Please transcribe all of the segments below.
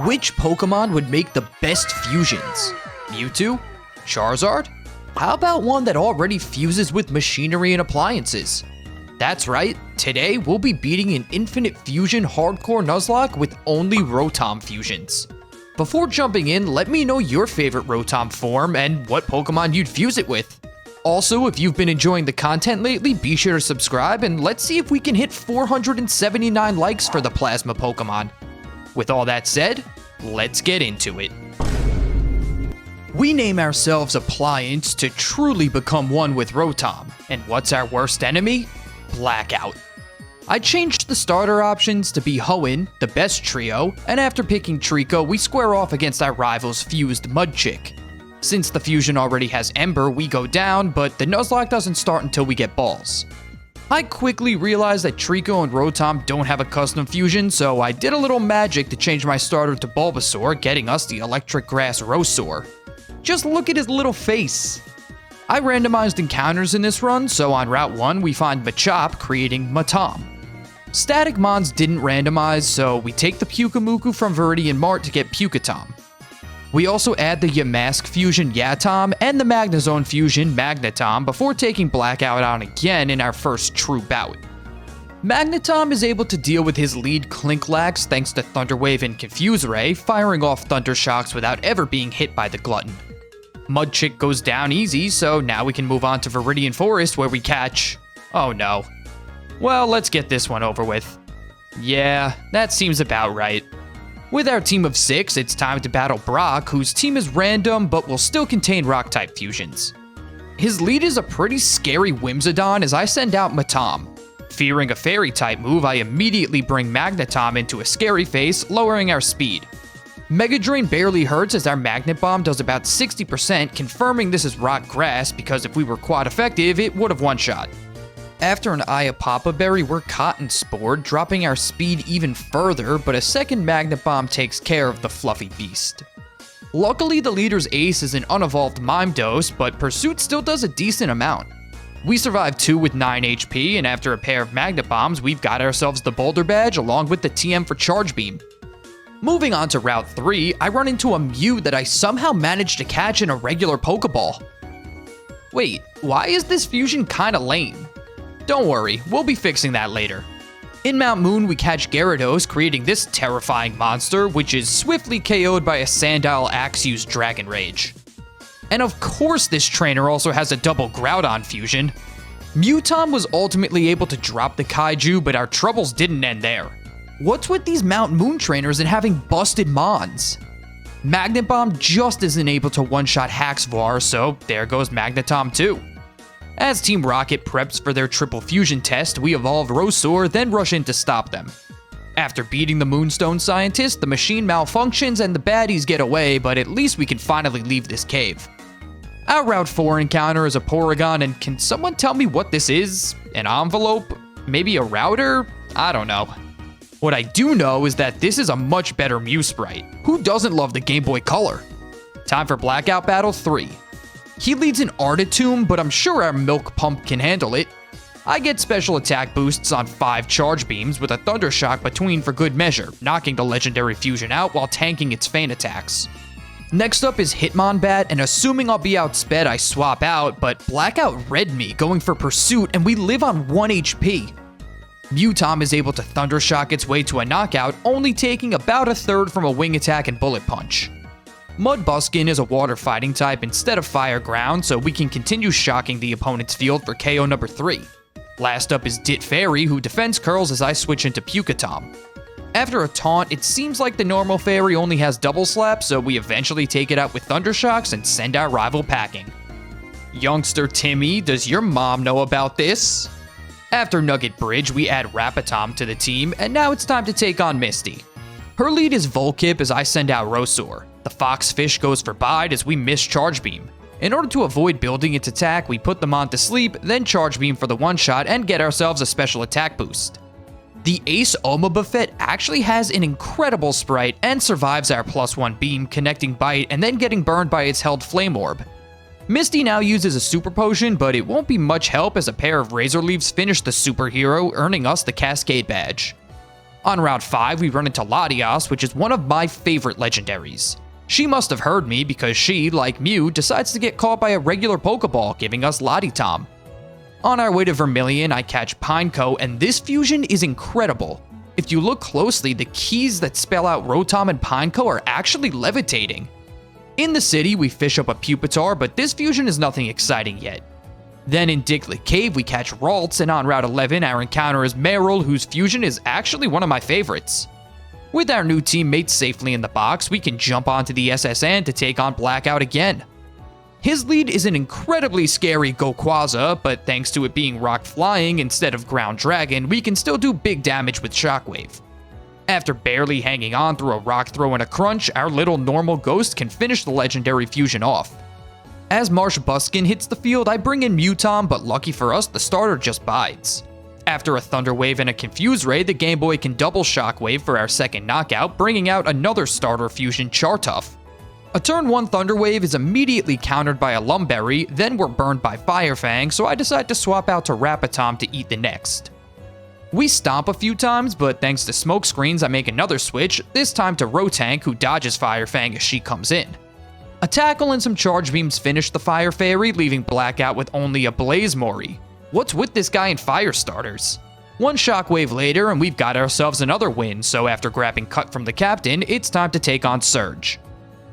Which Pokemon would make the best fusions? Mewtwo? Charizard? How about one that already fuses with machinery and appliances? That's right, today we'll be beating an infinite fusion hardcore Nuzlocke with only Rotom fusions. Before jumping in, let me know your favorite Rotom form and what Pokemon you'd fuse it with. Also, if you've been enjoying the content lately, be sure to subscribe and let's see if we can hit 479 likes for the Plasma Pokemon. With all that said, let's get into it. We name ourselves Appliance to truly become one with Rotom, and what's our worst enemy? Blackout. I changed the starter options to be Hoenn, the best trio, and after picking Trico, we square off against our rival's fused Mudchick. Since the fusion already has Ember, we go down, but the Nuzlocke doesn't start until we get Balls. I quickly realized that Trico and Rotom don't have a custom fusion, so I did a little magic to change my starter to Bulbasaur, getting us the Electric Grass Rosaur. Just look at his little face. I randomized encounters in this run, so on Route 1 we find Machop, creating Matom. Static Mons didn't randomize, so we take the Pyukumuku from Viridian Mart to get Pukatom. We also add the Yamask fusion Yatom and the Magnezone fusion Magnetom before taking Blackout on again in our first true bout. Magnetom is able to deal with his lead Clinklax thanks to Thunder Wave and Confuse Ray, firing off Thunder Shocks without ever being hit by the Glutton. Mudchick goes down easy, so now we can move on to Viridian Forest where we catch... oh no. Well, let's get this one over with. Yeah, that seems about right. With our team of 6, it's time to battle Brock, whose team is random but will still contain Rock-type fusions. His lead is a pretty scary Whimsicott as I send out Matom. Fearing a Fairy-type move, I immediately bring Magnetom into a scary face, lowering our speed. Mega Drain barely hurts as our Magnet Bomb does about 60%, confirming this is Rock Grass because if we were quad effective, it would have one-shot. After an Iapapa Berry, we're Cotton Spored, dropping our speed even further, but a second Magnet Bomb takes care of the fluffy beast. Luckily, the leader's ace is an unevolved Mime Dose, but Pursuit still does a decent amount. We survive 2 with 9 HP, and after a pair of Magnet Bombs, we've got ourselves the Boulder Badge along with the TM for Charge Beam. Moving on to Route 3, I run into a Mew that I somehow managed to catch in a regular Pokeball. Wait, why is this fusion kinda lame? Don't worry, we'll be fixing that later. In Mount Moon, we catch Gyarados, creating this terrifying monster, which is swiftly KO'd by a Sandile Axew's Dragon Rage. And of course this trainer also has a double Groudon fusion. Mewtom was ultimately able to drop the Kaiju, but our troubles didn't end there. What's with these Mount Moon trainers and having busted Mons? Magnet Bomb just isn't able to one-shot Haxvar, so there goes Magnetom too. As Team Rocket preps for their triple fusion test, we evolve Rosaur, then rush in to stop them. After beating the Moonstone Scientist, the machine malfunctions and the baddies get away, but at least we can finally leave this cave. Our Route 4 encounter is a Porygon, and can someone tell me what this is? An envelope? Maybe a router? I don't know. What I do know is that this is a much better Mew sprite. Who doesn't love the Game Boy Color? Time for Blackout Battle 3. He leads an Artitume, but I'm sure our Milk Pump can handle it. I get special attack boosts on 5 Charge Beams with a Thunder Shock between for good measure, knocking the legendary fusion out while tanking its feint attacks. Next up is Hitmonbat, and assuming I'll be outsped, I swap out, but Blackout read me, going for Pursuit, and we live on 1 HP. Mewtom is able to Thunder Shock its way to a knockout, only taking about a third from a Wing Attack and Bullet Punch. Mudbuskin is a water fighting type instead of fire ground, so we can continue shocking the opponent's field for KO number 3. Last up is Dit Fairy, who defends curls as I switch into Pukatom. After a taunt, it seems like the normal fairy only has double slap, so we eventually take it out with Thunder Shocks and send our rival packing. Youngster Timmy, does your mom know about this? After Nugget Bridge, we add Rapitom to the team, and now it's time to take on Misty. Her lead is Volkip as I send out Rosaur. The Foxfish goes for Bide as we miss Charge Beam. In order to avoid building its attack, we put them on to sleep, then Charge Beam for the one-shot and get ourselves a special attack boost. The Ace Omobuffet actually has an incredible sprite and survives our +1 beam, connecting Bite and then getting burned by its held Flame Orb. Misty now uses a Super Potion, but it won't be much help as a pair of Razor Leaves finish the superhero, earning us the Cascade badge. On Route 5, we run into Latias, which is one of my favorite legendaries. She must have heard me because she, like Mew, decides to get caught by a regular Pokeball, giving us Latitom. On our way to Vermilion, I catch Pineco, and this fusion is incredible. If you look closely, the keys that spell out Rotom and Pineco are actually levitating. In the city, we fish up a Pupitar, but this fusion is nothing exciting yet. Then in Diglett Cave, we catch Ralts, and on Route 11, our encounter is Marill, whose fusion is actually one of my favorites. With our new teammates safely in the box, we can jump onto the SSN to take on Blackout again. His lead is an incredibly scary Goquaza, but thanks to it being rock flying instead of ground dragon, we can still do big damage with Shockwave. After barely hanging on through a rock throw and a crunch, our little normal ghost can finish the legendary fusion off. As Marsh Buskin hits the field, I bring in Mutom, but lucky for us, the starter just bides. After a Thunder Wave and a Confuse Ray, the Game Boy can double Shockwave for our second knockout, bringing out another starter fusion, Chartuff. A turn 1 Thunder Wave is immediately countered by a Lumberry, then we're burned by Fire Fang, so I decide to swap out to Rapitom to eat the next. We stomp a few times, but thanks to smoke screens, I make another switch, this time to Rotank, who dodges Fire Fang as she comes in. A tackle and some charge beams finish the Fire Fairy, leaving Blackout with only a Blaze Mori. What's with this guy and fire starters? One Shockwave later, and we've got ourselves another win, so after grabbing Cut from the captain, it's time to take on Surge.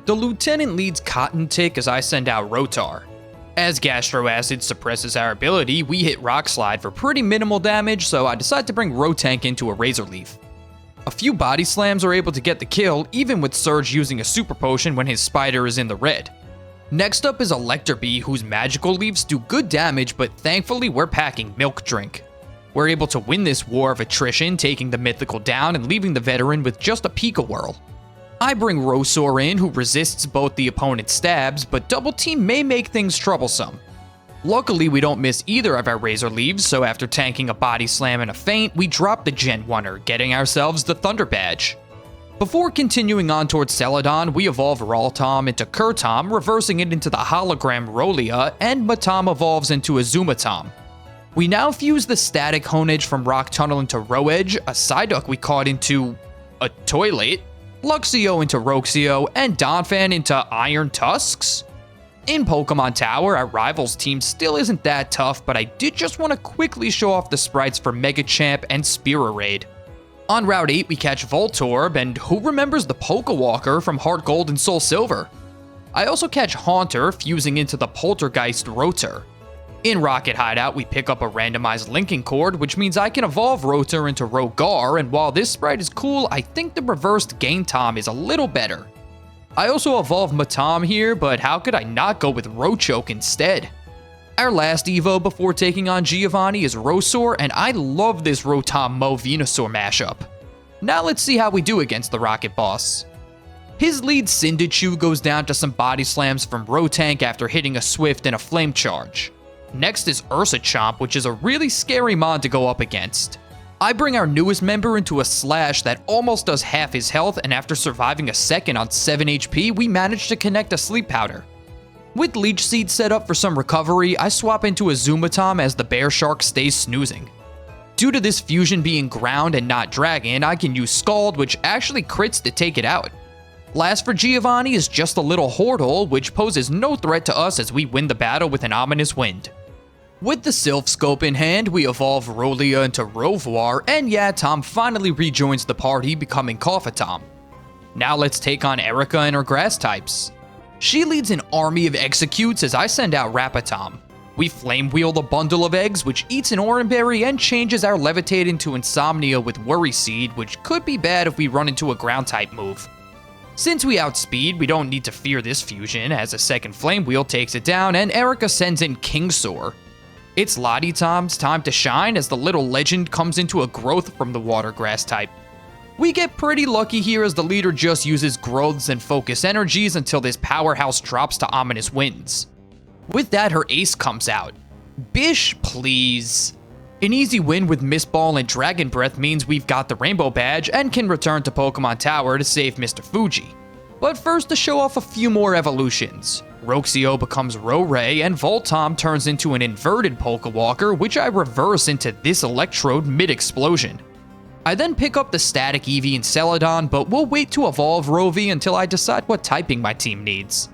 The lieutenant leads Cotton Tick as I send out Rotar. As Gastro Acid suppresses our ability, we hit Rock Slide for pretty minimal damage, so I decide to bring Rotank into a Razor Leaf. A few Body Slams are able to get the kill, even with Surge using a Super Potion when his Spider is in the red. Next up is Electabee, whose Magical Leaves do good damage, but thankfully we're packing Milk Drink. We're able to win this war of attrition, taking the Mythical down and leaving the veteran with just a Pika Whirl. I bring Rosaur in, who resists both the opponent's stabs, but Double Team may make things troublesome. Luckily, we don't miss either of our Razor Leaves, so after tanking a Body Slam and a Feint, we drop the Gen 1er, getting ourselves the Thunder Badge. Before continuing on towards Celadon, we evolve Raltom into Kurtom, reversing it into the hologram Rolia, and Matom evolves into Azumatom. We now fuse the static Honedge from Rock Tunnel into Roedge, a Psyduck we caught into a toilet, Luxio into Roxio, and Donphan into Iron Tusks? In Pokemon Tower, our rivals team still isn't that tough, but I did just want to quickly show off the sprites for Megachamp and Spearow Raid. On Route 8, we catch Voltorb, and who remembers the Pokewalker from Heart Gold and Soul Silver? I also catch Haunter, fusing into the Poltergeist Rotor. In Rocket Hideout, we pick up a randomized linking cord, which means I can evolve Rotor into Rogar, and while this sprite is cool, I think the reversed Gaintom is a little better. I also evolve Matom here, but how could I not go with Rochoke instead? Our last Evo before taking on Giovanni is Rosaur, and I love this Rotom-Mo Venusaur mashup. Now let's see how we do against the Rocket Boss. His lead Cyndachu goes down to some Body Slams from Rotank after hitting a Swift and a Flame Charge. Next is Ursachomp, which is a really scary mon to go up against. I bring our newest member into a Slash that almost does half his health, and after surviving a second on 7 HP, we manage to connect a Sleep Powder. With Leech Seed set up for some recovery, I swap into a Zumatom as the Bear Shark stays snoozing. Due to this fusion being ground and not dragon, I can use Scald, which actually crits to take it out. Last for Giovanni is just a little Hortle, which poses no threat to us as we win the battle with an Ominous Wind. With the Silph Scope in hand, we evolve Rolia into Rovoir, and yeah, Tom finally rejoins the party, becoming Coffatom. Now let's take on Erica and her grass types. She leads an army of Executes as I send out Rapitom. We Flame Wheel the bundle of eggs, which eats an Oranberry and changes our Levitate into Insomnia with Worry Seed, which could be bad if we run into a ground type move. Since we outspeed, we don't need to fear this fusion, as a second Flame Wheel takes it down and Erica sends in Kingsaur. It's Latitom's time to shine as the little legend comes into a growth from the water grass type. We get pretty lucky here as the leader just uses growths and focus energies until this powerhouse drops to Ominous Winds. With that, her ace comes out. Bish, please. An easy win with Mist Ball and Dragon Breath means we've got the Rainbow Badge and can return to Pokemon Tower to save Mr. Fuji. But first, to show off a few more evolutions. Roxio becomes Roray, and Voltom turns into an inverted Pokewalker, which I reverse into this Electrode mid-explosion. I then pick up the static Eevee and Celadon, but we'll wait to evolve Rovi until I decide what typing my team needs.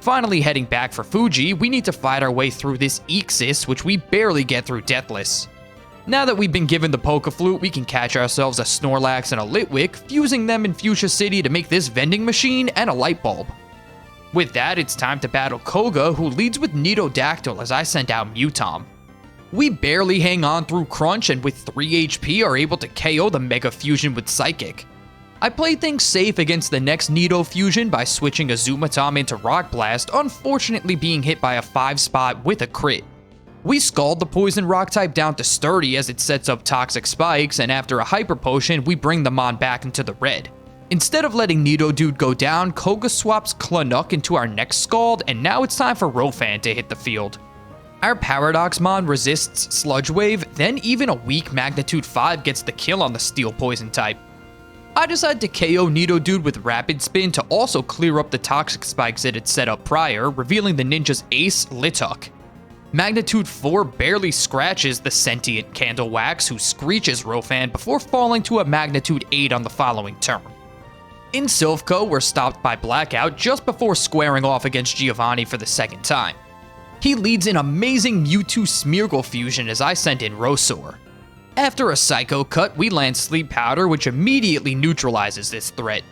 Finally heading back for Fuji, we need to fight our way through this Ixis, which we barely get through Deathless. Now that we've been given the Poke Flute, we can catch ourselves a Snorlax and a Litwick, fusing them in Fuchsia City to make this vending machine and a light bulb. With that, it's time to battle Koga, who leads with Nidodactyl as I send out Mutom. We barely hang on through Crunch and with 3 HP are able to KO the Mega Fusion with Psychic. I play things safe against the next Nido Fusion by switching a Zumatom into Rock Blast, unfortunately being hit by a 5-spot with a crit. We scald the Poison Rock type down to Sturdy as it sets up Toxic Spikes, and after a Hyper Potion, we bring the Mon back into the red. Instead of letting Nidodude go down, Koga swaps Klanuck into our next Scald, and now it's time for Rofan to hit the field. Our Paradoxmon resists Sludge Wave, then even a weak Magnitude 5 gets the kill on the Steel Poison type. I decide to KO Nidodude with Rapid Spin to also clear up the Toxic Spikes it had set up prior, revealing the ninja's ace, Lituk. Magnitude 4 barely scratches the sentient Candle Wax, who screeches Rofan before falling to a Magnitude 8 on the following turn. In Silphco, we're stopped by Blackout just before squaring off against Giovanni for the second time. He leads an amazing Mewtwo Smeargle fusion as I send in Rosaur. After a Psycho Cut, we land Sleep Powder, which immediately neutralizes this threat.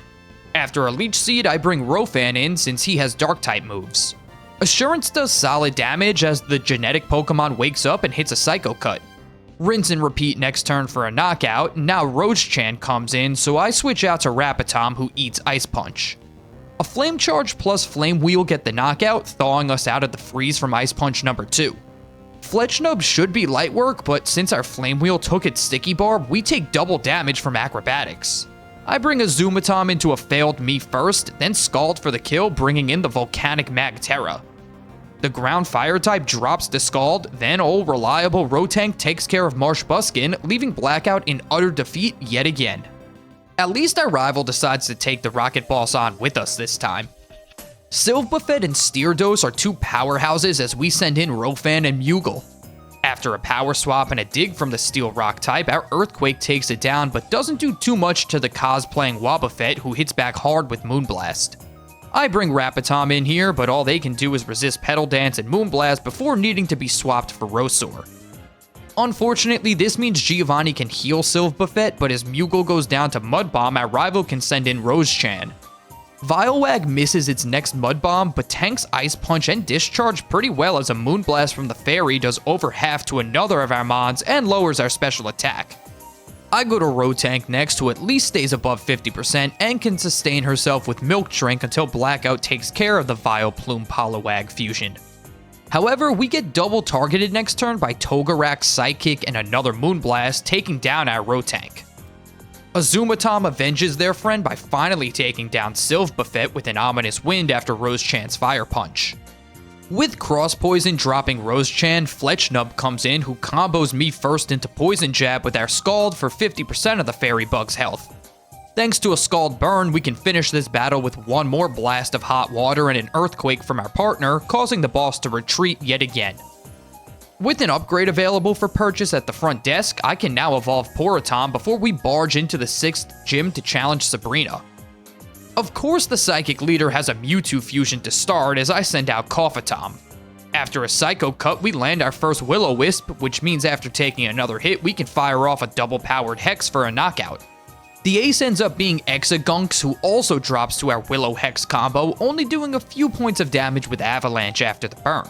After a Leech Seed, I bring Rofan in since he has Dark-type moves. Assurance does solid damage as the genetic Pokemon wakes up and hits a Psycho Cut. Rinse and repeat next turn for a knockout, and now Roach-chan comes in, so I switch out to Rapitom, who eats Ice Punch. A Flame Charge plus Flame Wheel get the knockout, thawing us out of the freeze from Ice Punch number 2. Fletchnub should be light work, but since our Flame Wheel took its Sticky Barb, we take double damage from Acrobatics. I bring a Zumatom into a failed me first, then Scald for the kill, bringing in the Volcanic Magterra. The Ground Fire type drops to Scald, then old reliable Rotank takes care of Marsh Buskin, leaving Blackout in utter defeat yet again. At least our rival decides to take the Rocket Boss on with us this time. Silph Buffet and Steerdos are two powerhouses as we send in Rofan and Mughal. After a Power Swap and a Dig from the Steel Rock type, our Earthquake takes it down but doesn't do too much to the cosplaying Wobbuffet, who hits back hard with Moonblast. I bring Rapitom in here, but all they can do is resist Petal Dance and Moonblast before needing to be swapped for Rosaur. Unfortunately, this means Giovanni can heal Silph Buffet, but as Mughal goes down to Mud Bomb, our rival can send in Rose-chan. Violwag misses its next Mud Bomb, but tanks Ice Punch and Discharge pretty well as a Moonblast from the Fairy does over half to another of our Mons and lowers our special attack. I go to Rotank next, who at least stays above 50% and can sustain herself with Milk Drink until Blackout takes care of the Vileplume Poliwag fusion. However, we get double targeted next turn by Togerak, Psychic, and another Moonblast, taking down our Rotank. Azumatom avenges their friend by finally taking down Silph Buffet with an Ominous Wind after Rose-chan's Fire Punch. With Cross Poison dropping Rose-chan, Fletchnub comes in, who combos me first into Poison Jab with our Scald for 50% of the Fairy Bug's health. Thanks to a Scald Burn, we can finish this battle with one more blast of hot water and an Earthquake from our partner, causing the boss to retreat yet again. With an upgrade available for purchase at the front desk, I can now evolve Porotom before we barge into the 6th gym to challenge Sabrina. Of course the Psychic Leader has a Mewtwo fusion to start as I send out Coffatom. After a Psycho Cut, we land our first Will-O-Wisp, which means after taking another hit, we can fire off a double-powered Hex for a knockout. The ace ends up being Exagunks, who also drops to our Willow-Hex combo, only doing a few points of damage with Avalanche after the burn.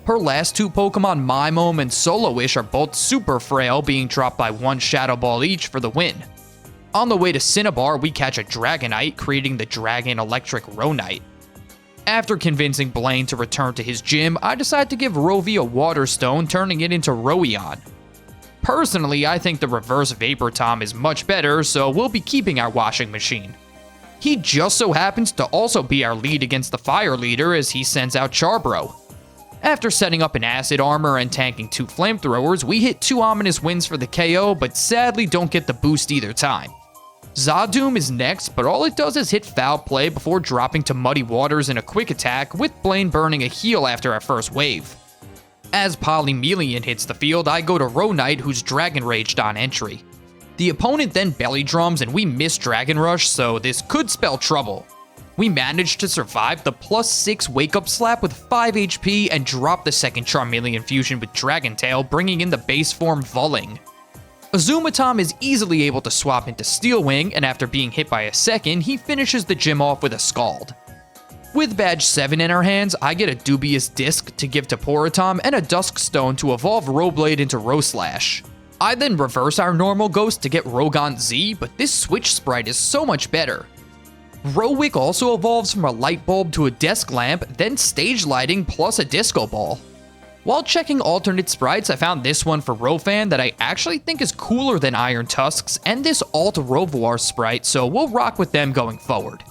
Her last two Pokemon, Mimome and Soloish, are both super frail, being dropped by one Shadow Ball each for the win. On the way to Cinnabar, we catch a Dragonite, creating the Dragon Electric Ronite. After convincing Blaine to return to his gym, I decide to give Rovi a Water Stone, turning it into Roeon. Personally, I think the reverse Vapor Tom is much better, so we'll be keeping our washing machine. He just so happens to also be our lead against the Fire Leader as he sends out Charbro. After setting up an Acid Armor and tanking 2 Flamethrowers, we hit 2 Ominous Winds for the KO, but sadly don't get the boost either time. Zadoom is next, but all it does is hit Foul Play before dropping to Muddy Waters in a quick attack, with Blaine burning a heal after our first wave. As Polymelian hits the field, I go to Ronite, who's Dragon Raged on entry. The opponent then belly drums and we miss Dragon Rush, so this could spell trouble. We managed to survive the +6 Wake Up Slap with 5 HP and drop the second Charmeleon fusion with Dragon Tail, bringing in the base form Vulling. Azumatom is easily able to swap into Steel Wing, and after being hit by a second, he finishes the gym off with a Scald. With badge 7 in our hands, I get a Dubious Disc to give to Porotom and a Dusk Stone to evolve Rowblade into Roslash. I then reverse our normal Ghost to get Rogant Z, but this switch sprite is so much better. Rowick also evolves from a light bulb to a desk lamp, then stage lighting plus a disco ball. While checking alternate sprites, I found this one for Rofan that I actually think is cooler than Iron Tusks and this alt Rovoir sprite, so we'll rock with them going forward.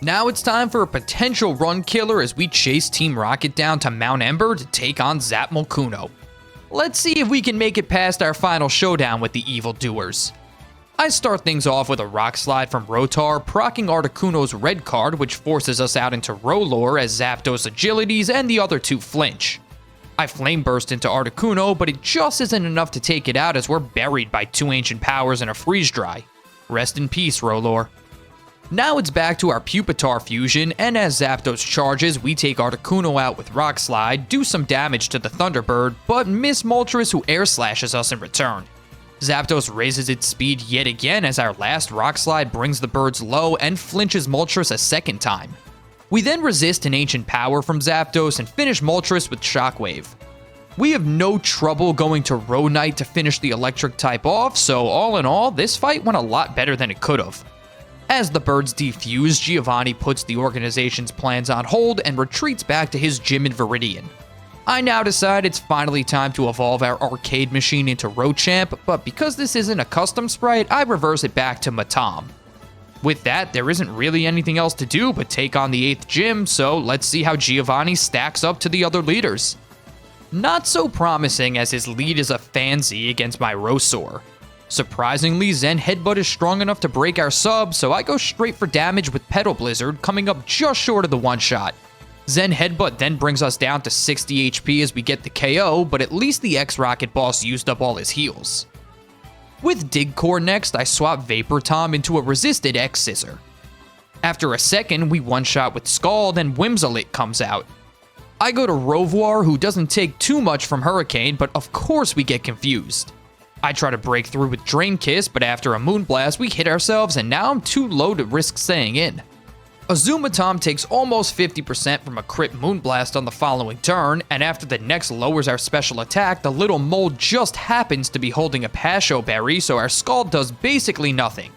Now it's time for a potential run killer as we chase Team Rocket down to Mount Ember to take on Zapmalkuno. Let's see if we can make it past our final showdown with the evildoers. I start things off with a Rock Slide from Rotar, proccing Articuno's red card, which forces us out into Rowlore as Zapdos agilities and the other two flinch. I Flame Burst into Articuno, but it just isn't enough to take it out as we're buried by 2 Ancient Powers and a Freeze Dry. Rest in peace, Rowlore. Now it's back to our Pupitar fusion, and as Zapdos charges, we take Articuno out with Rock Slide, do some damage to the Thunderbird, but miss Moltres who air slashes us in return. Zapdos raises its speed yet again as our last Rock Slide brings the birds low and flinches Moltres a second time. We then resist an Ancient Power from Zapdos and finish Moltres with Shockwave. We have no trouble going to Row-Knight to finish the electric type off, so all in all, this fight went a lot better than it could have. As the birds defuse, Giovanni puts the organization's plans on hold and retreats back to his gym in Viridian. I now decide it's finally time to evolve our arcade machine into Rochamp, but because this isn't a custom sprite, I reverse it back to Matam. With that, there isn't really anything else to do but take on the 8th gym, so let's see how Giovanni stacks up to the other leaders. Not so promising as his lead is a Fanzy against my Rosaur. Surprisingly, Zen Headbutt is strong enough to break our sub, so I go straight for damage with Petal Blizzard, coming up just short of the one-shot. Zen Headbutt then brings us down to 60 HP as we get the KO, but at least the X-Rocket boss used up all his heals. With Dig Core next, I swap Vapor Tom into a resisted X-Scissor. After a second, we one-shot with Scald and Whimsalot comes out. I go to Rovoir, who doesn't take too much from Hurricane, but of course we get confused. I try to break through with Drain Kiss, but after a Moonblast, we hit ourselves and now I'm too low to risk staying in. Azumatom takes almost 50% from a crit Moonblast on the following turn, and after the next lowers our special attack, the little mole just happens to be holding a Pasho Berry, so our Scald does basically nothing.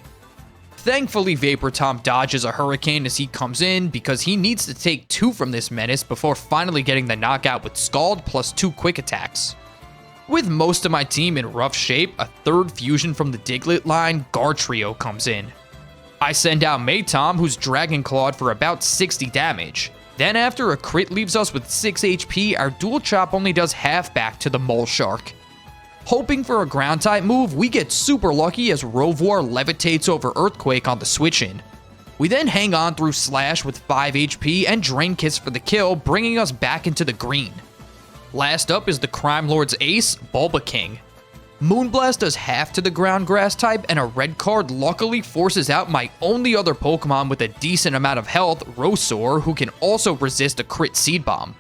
Thankfully, Vapor Tom dodges a Hurricane as he comes in, because he needs to take 2 from this menace before finally getting the knockout with Scald plus 2 quick attacks. With most of my team in rough shape, a 3rd fusion from the Diglett line, Gartrio, comes in. I send out Maytom, who's Dragon Clawed for about 60 damage. Then after a crit leaves us with 6 HP, our Dual Chop only does half back to the Mole Shark. Hoping for a ground type move, we get super lucky as Rovoir levitates over Earthquake on the switch in. We then hang on through Slash with 5 HP and Drain Kiss for the kill, bringing us back into the green. Last up is the Crime Lord's ace, Bulbaking. Moonblast does half to the ground grass type, and a red card luckily forces out my only other Pokemon with a decent amount of health, Rosaur, who can also resist a crit Seed Bomb.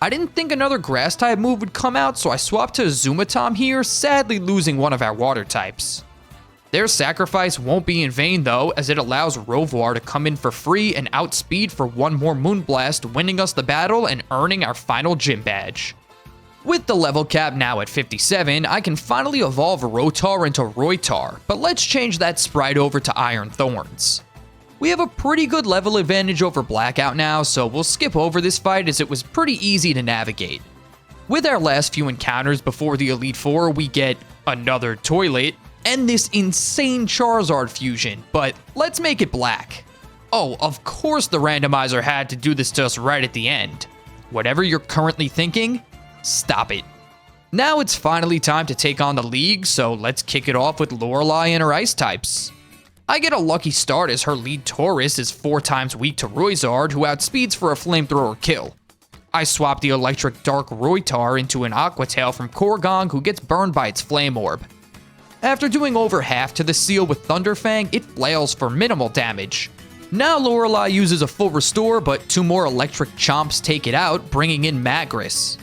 I didn't think another grass type move would come out, so I swapped to Azumatom here, sadly losing one of our water types. Their sacrifice won't be in vain though, as it allows Rovoir to come in for free and outspeed for one more Moonblast, winning us the battle and earning our final gym badge. With the level cap now at 57, I can finally evolve Rotar into Roytar, but let's change that sprite over to Iron Thorns. We have a pretty good level advantage over Blackout now, so we'll skip over this fight as it was pretty easy to navigate. With our last few encounters before the Elite Four, we get another Toilet, and this insane Charizard fusion, but let's make it black. Oh, of course the randomizer had to do this to us right at the end. Whatever you're currently thinking, stop it. Now it's finally time to take on the league, so let's kick it off with Lorelei and her ice types. I get a lucky start as her lead Taurus is 4 times weak to Roizard, who outspeeds for a flamethrower kill. I swap the electric Dark Roytar into an Aqua Tail from Korgong, who gets burned by its Flame Orb. After doing over half to the seal with Thunderfang, it flails for minimal damage. Now Lorelei uses a full restore, but 2 more electric chomps take it out, bringing in Magris.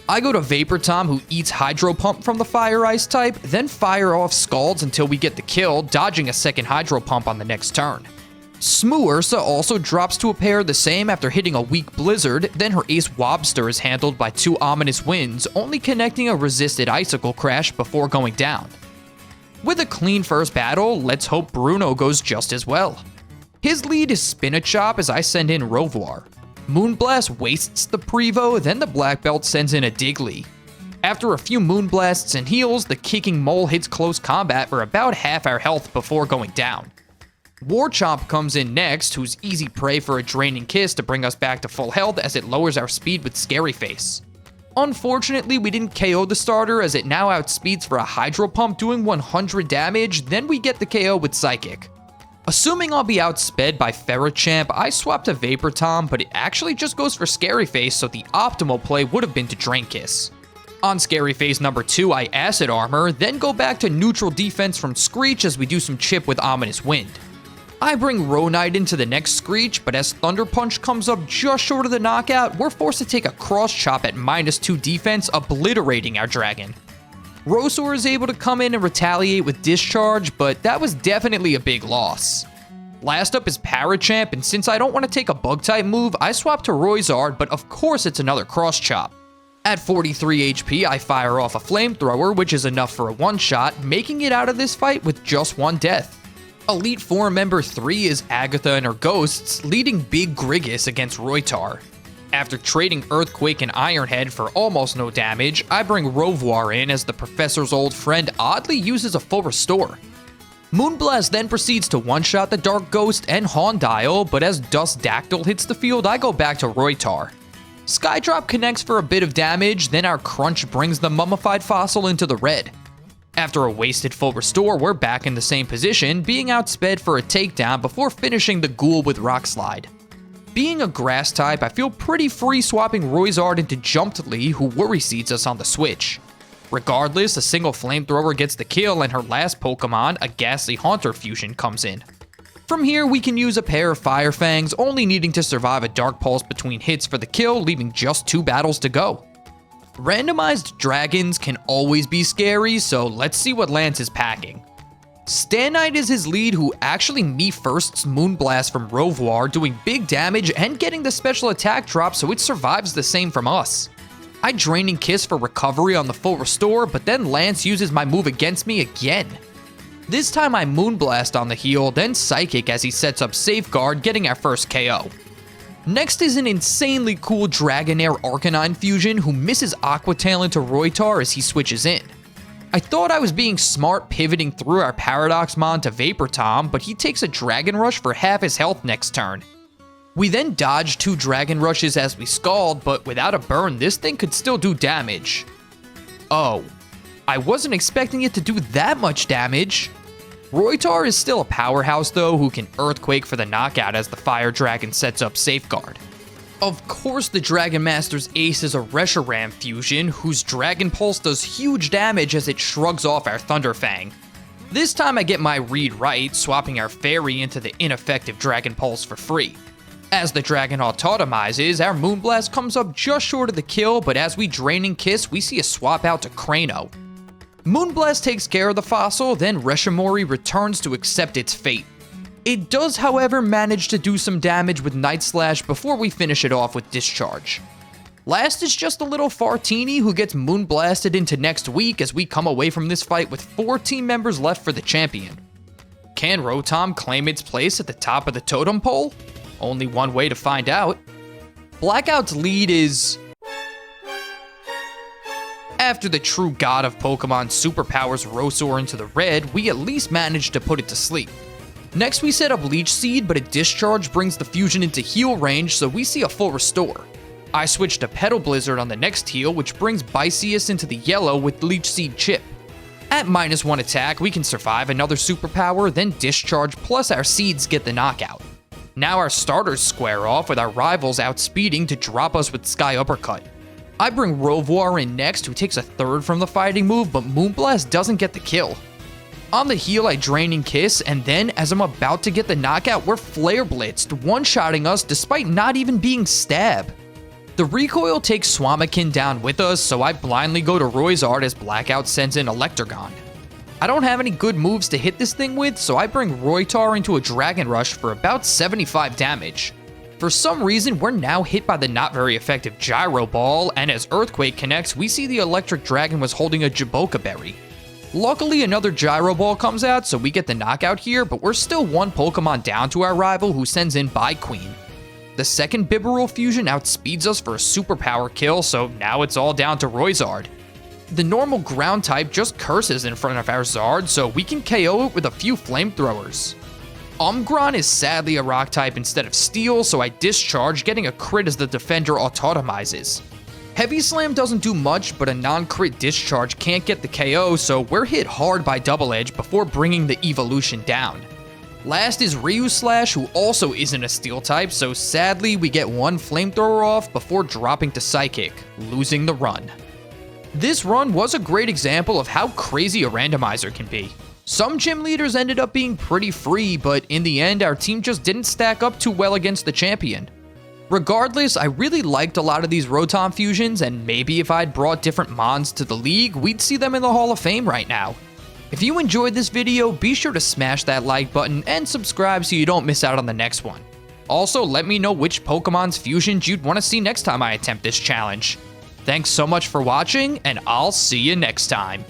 I go to Vapor Tom, who eats Hydro Pump from the Fire Ice type, then fire off Scalds until we get the kill, dodging a second Hydro Pump on the next turn. Smooursa also drops to a pair the same after hitting a weak Blizzard, then her Ace Wobster is handled by 2 Ominous Winds, only connecting a resisted Icicle Crash before going down. With a clean first battle, let's hope Bruno goes just as well. His lead is Spinachop as I send in Rovoir. Moonblast wastes the Prevo, then the Black Belt sends in a Digley. After a few Moonblasts and heals, the Kicking Mole hits close combat for about half our health before going down. Warchomp comes in next, who's easy prey for a Draining Kiss to bring us back to full health as it lowers our speed with Scary Face. Unfortunately, we didn't KO the starter as it now outspeeds for a Hydro Pump doing 100 damage, then we get the KO with Psychic. Assuming I'll be outsped by Ferrochamp, I swap to Vapor Tom, but it actually just goes for Scary Face, so the optimal play would have been to Drain Kiss. On Scary Face number 2, I Acid Armor, then go back to neutral defense from Screech as we do some chip with Ominous Wind. I bring Ronite into the next Screech, but as Thunder Punch comes up just short of the knockout, we're forced to take a Cross Chop at -2 defense, obliterating our dragon. Rosaur is able to come in and retaliate with Discharge, but that was definitely a big loss. Last up is Parachamp, and since I don't want to take a Bug-type move, I swap to Roizard, but of course it's another Cross Chop. At 43 HP, I fire off a Flamethrower, which is enough for a one-shot, making it out of this fight with just 1 death. Elite Four member 3 is Agatha and her ghosts, leading Big Grigus against Roytar. After trading Earthquake and Ironhead for almost no damage, I bring Rovoir in as the professor's old friend oddly uses a full restore. Moonblast then proceeds to one-shot the Dark Ghost and Hondial, but as Dust Dactyl hits the field, I go back to Roytar. Skydrop connects for a bit of damage, then our Crunch brings the Mummified Fossil into the red. After a wasted full restore, we're back in the same position, being outsped for a takedown before finishing the Ghoul with Rock Slide. Being a grass type, I feel pretty free swapping Roizard into Jumptly, who worry seeds us on the switch. Regardless, a single Flamethrower gets the kill and her last Pokemon, a Ghastly Haunter fusion, comes in. From here, we can use a pair of Fire Fangs, only needing to survive a Dark Pulse between hits for the kill, leaving just 2 battles to go. Randomized dragons can always be scary, so let's see what Lance is packing. Stanite is his lead, who actually me-firsts Moonblast from Rovoir, doing big damage and getting the special attack drop so it survives the same from us. I Draining Kiss for recovery on the full restore, but then Lance uses my move against me again. This time I Moonblast on the heal, then Psychic as he sets up Safeguard, getting our first KO. Next is an insanely cool Dragonair Arcanine fusion who misses Aqua Tail into Roytar as he switches in. I thought I was being smart pivoting through our Paradoxmon to Vapor Tom, but he takes a Dragon Rush for half his health next turn. We then dodge 2 Dragon Rushes as we Scald, but without a burn, this thing could still do damage. Oh, I wasn't expecting it to do that much damage. Roytar is still a powerhouse though, who can Earthquake for the knockout as the Fire Dragon sets up Safeguard. Of course the Dragon Master's ace is a Reshiram fusion, whose Dragon Pulse does huge damage as it shrugs off our Thunderfang. This time I get my read right, swapping our Fairy into the ineffective Dragon Pulse for free. As the Dragon autotomizes, our Moonblast comes up just short of the kill, but as we Draining Kiss, we see a swap out to Crano. Moonblast takes care of the fossil, then Reshimori returns to accept its fate. It does, however, manage to do some damage with Night Slash before we finish it off with Discharge. Last is just a little Fartini who gets Moonblasted into next week as we come away from this fight with 4 team members left for the champion. Can Rotom claim its place at the top of the totem pole? Only one way to find out. Blackout's lead is... After the true god of Pokemon superpowers Rosaur into the red, we at least managed to put it to sleep. Next we set up Leech Seed, but a Discharge brings the fusion into heal range, so we see a full restore. I switch to Petal Blizzard on the next heal, which brings Bicius into the yellow with Leech Seed Chip. At -1 attack, we can survive another superpower, then Discharge plus our seeds get the knockout. Now our starters square off with our rivals outspeeding to drop us with Sky Uppercut. I bring Rovoir in next, who takes a third from the fighting move, but Moonblast doesn't get the kill. On the heel, I Drain and Kiss, and then as I'm about to get the knockout, we're Flare Blitzed, one-shotting us despite not even being Stab. The recoil takes Swamakin down with us, so I blindly go to Roizard as Blackout sends in Electrogon. I don't have any good moves to hit this thing with, so I bring Roytar into a Dragon Rush for about 75 damage. For some reason, we're now hit by the not very effective Gyro Ball, and as Earthquake connects, we see the Electric Dragon was holding a Jaboka Berry. Luckily, another Gyro Ball comes out, so we get the knockout here, but we're still one Pokemon down to our rival who sends in Queen. The second Bibarel fusion outspeeds us for a superpower kill, so now it's all down to Roizard. The normal ground type just curses in front of our Zard, so we can KO it with a few flamethrowers. Umbreon is sadly a rock type instead of steel, so I discharge, getting a crit as the defender autotomizes. Heavy Slam doesn't do much, but a non-crit discharge can't get the KO, so we're hit hard by Double Edge before bringing the evolution down. Last is Ryu Slash, who also isn't a steel type, so sadly we get one flamethrower off before dropping to Psychic, losing the run. This run was a great example of how crazy a randomizer can be. Some gym leaders ended up being pretty free, but in the end our team just didn't stack up too well against the champion. Regardless, I really liked a lot of these Rotom fusions, and maybe if I'd brought different Mons to the league, we'd see them in the Hall of Fame right now. If you enjoyed this video, be sure to smash that like button and subscribe so you don't miss out on the next one. Also, let me know which Pokemon's fusions you'd want to see next time I attempt this challenge. Thanks so much for watching, and I'll see you next time.